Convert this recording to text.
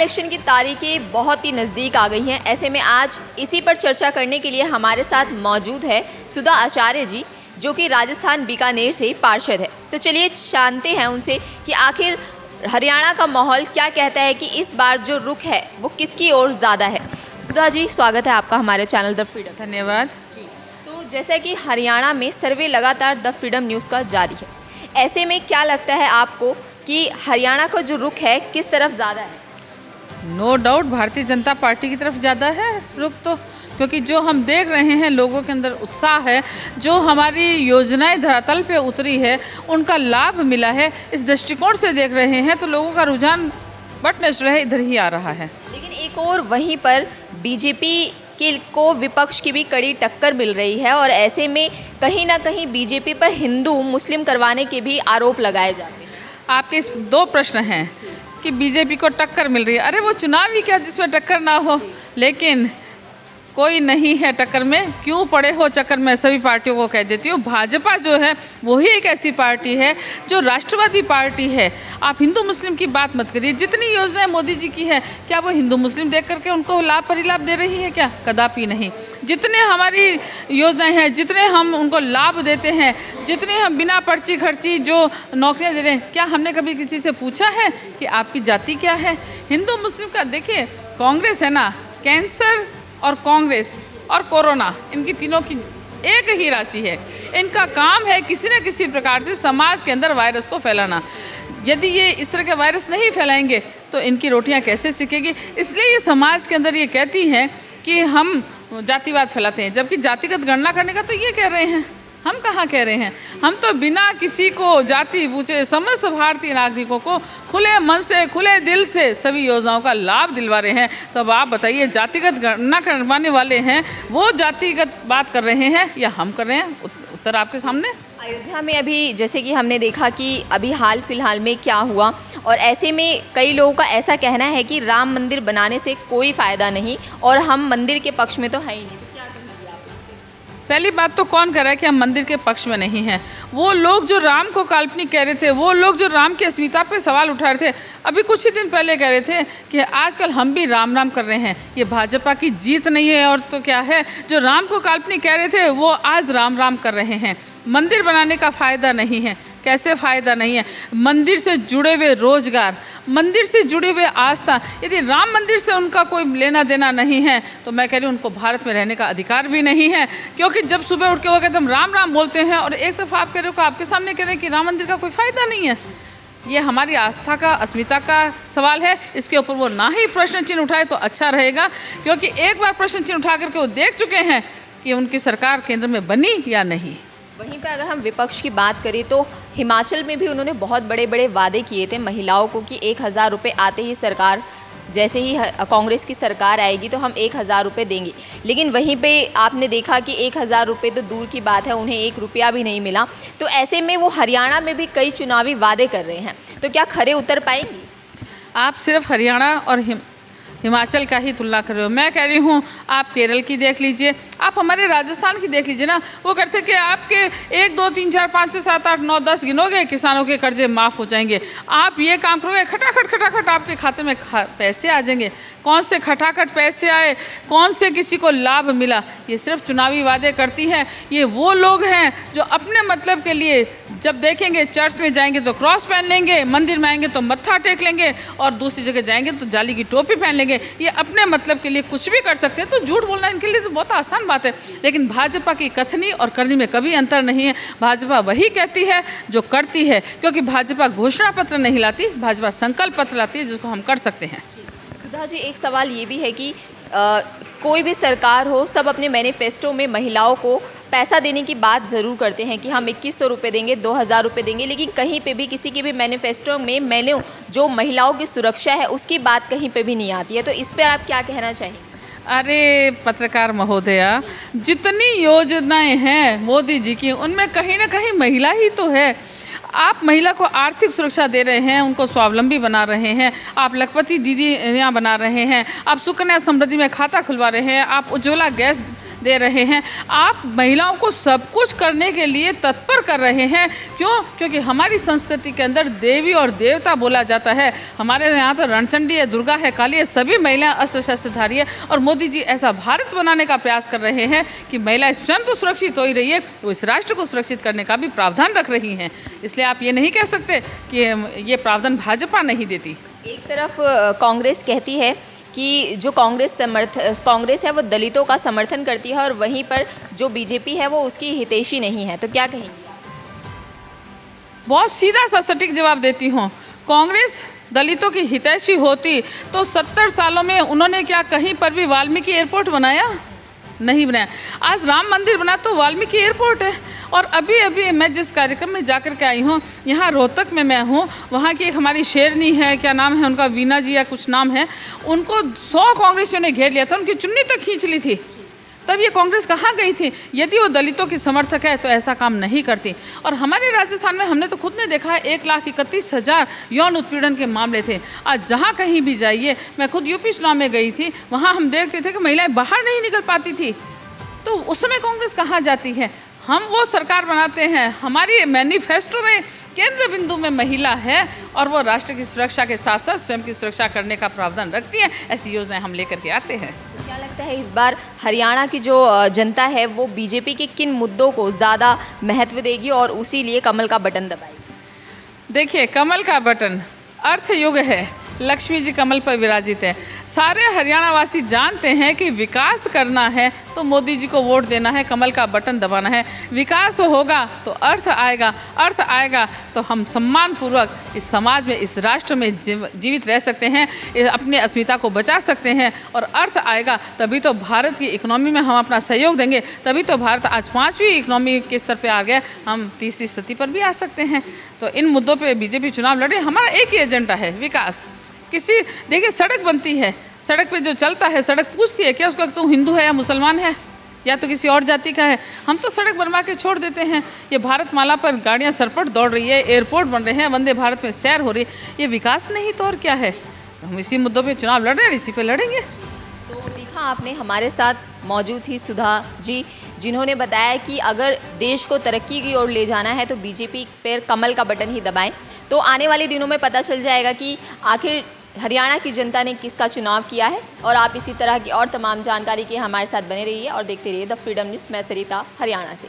Election की तारीखें बहुत ही नज़दीक आ गई हैं। ऐसे में आज इसी पर चर्चा करने के लिए हमारे साथ मौजूद है सुधा आचार्य जी, जो कि राजस्थान बीकानेर से पार्षद है। तो चलिए जानते हैं उनसे कि आखिर हरियाणा का माहौल क्या कहता है कि इस बार जो रुख है वो किसकी ओर ज़्यादा है। सुधा जी, स्वागत है आपका हमारे चैनल द फ्रीडम। धन्यवाद जी। तो जैसा कि हरियाणा में सर्वे लगातार द फ्रीडम न्यूज़ का जारी है, ऐसे में क्या लगता है आपको कि हरियाणा का जो रुख है किस तरफ ज़्यादा है? No doubt Bharatiya Janata party की तरफ ज़्यादा है रुख तो, क्योंकि जो हम देख रहे हैं लोगों के अंदर उत्साह है, जो हमारी योजनाएं धरातल पे उतरी है उनका लाभ मिला है, इस दृष्टिकोण से देख रहे हैं तो लोगों का रुझान बट नेचुरल है इधर ही आ रहा है। लेकिन एक और वहीं पर बीजेपी को विपक्ष की भी कड़ी टक्कर मिल रही है और ऐसे में कहीं ना कहीं बीजेपी पर हिंदू मुस्लिम करवाने के भी आरोप लगाए जाते हैं। आपके इस दो प्रश्न हैं कि बीजेपी को टक्कर मिल रही है। अरे वो चुनाव ही क्या जिसमें टक्कर ना हो, लेकिन कोई नहीं है टक्कर में, क्यों पड़े हो चक्कर में। सभी पार्टियों को कह देती हूँ, भाजपा जो है वही एक ऐसी पार्टी है जो राष्ट्रवादी पार्टी है। आप हिंदू मुस्लिम की बात मत करिए। जितनी योजनाएं मोदी जी की है, क्या वो हिंदू मुस्लिम देख करके उनको लाभ परिलाभ दे रही है? क्या कदापि नहीं। जितने हमारी योजनाएं हैं, जितने हम उनको लाभ देते हैं, जितने हम बिना पर्ची खर्ची जो नौकरियां दे रहे हैं, क्या हमने कभी किसी से पूछा है कि आपकी जाति क्या है? हिंदू मुस्लिम का देखिए, कांग्रेस है ना, कैंसर और कांग्रेस और कोरोना, इनकी तीनों की एक ही राशि है। इनका काम है किसी न किसी प्रकार से समाज के अंदर वायरस को फैलाना। यदि ये इस तरह के वायरस नहीं फैलाएंगे तो इनकी रोटियां कैसे सीखेगी? इसलिए ये समाज के अंदर ये कहती हैं कि हम जातिवाद फैलाते हैं, जबकि जातिगत गणना करने का तो ये कह रहे हैं। हम कहाँ कह रहे हैं? हम तो बिना किसी को जाति पूछे समस्त भारतीय नागरिकों को खुले मन से, खुले दिल से सभी योजनाओं का लाभ दिलवा रहे हैं। तो अब आप बताइए, जातिगत गणना करवाने वाले हैं वो जातिगत बात कर रहे हैं या हम कर रहे हैं? उत्तर आपके सामने। अयोध्या में अभी जैसे कि हमने देखा कि अभी हाल फिलहाल में क्या हुआ, और ऐसे में कई लोगों का ऐसा कहना है कि राम मंदिर बनाने से कोई फ़ायदा नहीं और हम मंदिर के पक्ष में तो है ही नहीं। तो क्या कहेंगे आप? पहली बात तो कौन कह रहा है कि हम मंदिर के पक्ष में नहीं हैं? वो लोग जो राम को काल्पनिक कह रहे थे, वो लोग जो राम की अस्मिता पे सवाल उठा रहे थे, अभी कुछ ही दिन पहले कह रहे थे कि आजकल हम भी राम राम कर रहे हैं। ये भाजपा की जीत नहीं है और तो क्या है? जो राम को काल्पनिक कह रहे थे वो आज राम राम कर रहे हैं। मंदिर बनाने का फ़ायदा नहीं है। कैसे फ़ायदा नहीं है? मंदिर से जुड़े हुए रोजगार, मंदिर से जुड़े हुए आस्था, यदि राम मंदिर से उनका कोई लेना देना नहीं है तो मैं कह रही हूँ उनको भारत में रहने का अधिकार भी नहीं है। क्योंकि जब सुबह उठ के वो कहते हम राम राम बोलते हैं और एक तरफ आप कह रहे हो कि आपके सामने कह रहे हैं कि राम मंदिर का कोई फ़ायदा नहीं है। ये हमारी आस्था का, अस्मिता का सवाल है। इसके ऊपर वो ना ही प्रश्न चिन्ह उठाए तो अच्छा रहेगा, क्योंकि एक बार प्रश्न चिन्ह उठा करके वो देख चुके हैं कि उनकी सरकार केंद्र में बनी या नहीं। वहीं पर अगर हम विपक्ष की बात करें तो हिमाचल में भी उन्होंने बहुत बड़े बड़े वादे किए थे महिलाओं को कि 1000 रुपये आते ही सरकार, जैसे ही कांग्रेस की सरकार आएगी तो हम 1000 रुपये देंगे। लेकिन वहीं पे आपने देखा कि 1000 रुपये तो दूर की बात है, उन्हें 1 रुपया भी नहीं मिला। तो ऐसे में वो हरियाणा में भी कई चुनावी वादे कर रहे हैं, तो क्या खरे उतर पाएंगी? आप सिर्फ हरियाणा और हिमाचल का ही तुलना कर रहे हो। मैं कह रही हूँ आप केरल की देख लीजिए, आप हमारे राजस्थान की देख लीजिए ना। वो कहते कि आपके 1 2 3 4 5 6 7 8 9 10 गिनोगे, किसानों के कर्जे माफ़ हो जाएंगे। आप ये काम करोगे, खटाखट खटाखट आपके खाते में पैसे आ जाएंगे। कौन से खटाखट पैसे आए? कौन से किसी को लाभ मिला? ये सिर्फ चुनावी वादे करती हैं। ये वो लोग हैं जो अपने मतलब के लिए जब देखेंगे चर्च में जाएंगे तो क्रॉस पहन लेंगे, मंदिर में आएंगे तो मत्था टेक लेंगे और दूसरी जगह जाएंगे तो जाली की टोपी पहन लेंगे। ये अपने मतलब के लिए कुछ भी कर सकते हैं। तो झूठ बोलना इनके लिए तो बहुत आसान बात है। लेकिन भाजपा की कथनी और करनी में कभी अंतर नहीं है। भाजपा वही कहती है जो करती है, क्योंकि भाजपा घोषणा पत्र नहीं लाती, भाजपा संकल्प पत्र लाती है जिसको हम कर सकते हैं। सुधा जी, एक सवाल ये भी है कि कोई भी सरकार हो, सब अपने मैनिफेस्टो में महिलाओं को पैसा देने की बात ज़रूर करते हैं कि हम 2100 रुपये देंगे, 2000 रुपये देंगे, लेकिन कहीं पे भी किसी के भी मैनिफेस्टो में मैंने जो महिलाओं की सुरक्षा है उसकी बात कहीं पे भी नहीं आती है। तो इस पर आप क्या कहना चाहेंगे? अरे पत्रकार महोदया, जितनी योजनाएं हैं मोदी जी की, उनमें कहीं ना कहीं महिला ही तो है। आप महिला को आर्थिक सुरक्षा दे रहे हैं, उनको स्वावलंबी बना रहे हैं, आप लखपति दीदियाँ बना रहे हैं, आप सुकन्या समृद्धि में खाता खुलवा रहे हैं, आप उज्ज्वला गैस दे रहे हैं। आप महिलाओं को सब कुछ करने के लिए तत्पर कर रहे हैं। क्यों? क्योंकि हमारी संस्कृति के अंदर देवी और देवता बोला जाता है। हमारे यहाँ तो रणचंडी है, दुर्गा है, काली है, सभी महिलाएं अस्त्र शस्त्रधारी है। और मोदी जी ऐसा भारत बनाने का प्रयास कर रहे हैं कि महिलाएं स्वयं तो सुरक्षित हो ही रही है, वो इस राष्ट्र को सुरक्षित करने का भी प्रावधान रख रही हैं। इसलिए आप ये नहीं कह सकते कि ये प्रावधान भाजपा नहीं देती। एक तरफ कांग्रेस कहती है कि जो कांग्रेस है वो दलितों का समर्थन करती है और वहीं पर जो बीजेपी है वो उसकी हितैषी नहीं है, तो क्या कहेंगी? बहुत सीधा सा सटीक जवाब देती हूँ। कांग्रेस दलितों की हितैषी होती तो 70 सालों में उन्होंने क्या कहीं पर भी वाल्मीकि एयरपोर्ट बनाया? नहीं बनाया। आज राम मंदिर बना तो वाल्मीकि एयरपोर्ट है। और अभी अभी मैं जिस कार्यक्रम में जाकर के आई हूँ, यहाँ रोहतक में मैं हूँ, वहाँ की एक हमारी शेरनी है, क्या नाम है उनका, वीना जी या कुछ नाम है, उनको 100 कांग्रेसियों ने घेर लिया था, उनकी चुन्नी तक खींच ली थी। तब ये कांग्रेस कहाँ गई थी? यदि वो दलितों की समर्थक है तो ऐसा काम नहीं करती। और हमारे राजस्थान में हमने तो खुद ने देखा है 1,31,000 यौन उत्पीड़न के मामले थे। आज जहाँ कहीं भी जाइए, मैं खुद यूपी चुनाव में गई थी, वहाँ हम देखते थे कि महिलाएं बाहर नहीं निकल पाती थी। तो उस समय कांग्रेस कहाँ जाती है? हम वो सरकार बनाते हैं, हमारी मैनिफेस्टो में केंद्र बिंदु में महिला है और वो राष्ट्र की सुरक्षा के साथ साथ स्वयं की सुरक्षा करने का प्रावधान रखती है। ऐसी योजनाएं हम लेकर के आते हैं। क्या लगता है इस बार हरियाणा की जो जनता है वो बीजेपी के किन मुद्दों को ज़्यादा महत्व देगी और उसी लिए कमल का बटन दबाएगी? देखिए, कमल का बटन अर्थ युग है, लक्ष्मी जी कमल पर विराजित है। सारे हरियाणा वासी जानते हैं कि विकास करना है तो मोदी जी को वोट देना है, कमल का बटन दबाना है। विकास होगा तो अर्थ आएगा, अर्थ आएगा तो हम सम्मानपूर्वक इस समाज में, इस राष्ट्र में जीवित रह सकते हैं, अपनी अस्मिता को बचा सकते हैं। और अर्थ आएगा तभी तो भारत की इकोनॉमी में हम अपना सहयोग देंगे, तभी तो भारत आज 5वीं इकोनॉमी के स्तर पर आ गया, हम 3री स्थिति पर भी आ सकते हैं। तो इन मुद्दों पर बीजेपी चुनाव लड़े। हमारा एक ही एजेंडा है, विकास। देखिए, सड़क बनती है, सड़क पे जो चलता है सड़क पूछती है क्या उसका तू हिंदू है या मुसलमान है या तो किसी और जाति का है? हम तो सड़क बनवा के छोड़ देते हैं। ये भारत माला पर गाड़ियां सरपट दौड़ रही है, एयरपोर्ट बन रहे हैं, वंदे भारत में सैर हो रही है, ये विकास नहीं तो और क्या है? हम इसी मुद्दों पे चुनाव लड़ रहे हैं, इसी पे लड़ेंगे। तो देखा आपने, हमारे साथ मौजूद थी सुधा जी, जिन्होंने बताया कि अगर देश को तरक्की की ओर ले जाना है तो बीजेपी पर कमल का बटन ही दबाएं। तो आने वाले दिनों में पता चल जाएगा कि आखिर हरियाणा की जनता ने किसका चुनाव किया है। और आप इसी तरह की और तमाम जानकारी के हमारे साथ बने रहिए और देखते रहिए द फ्रीडम न्यूज़। मैं सरिता, हरियाणा से।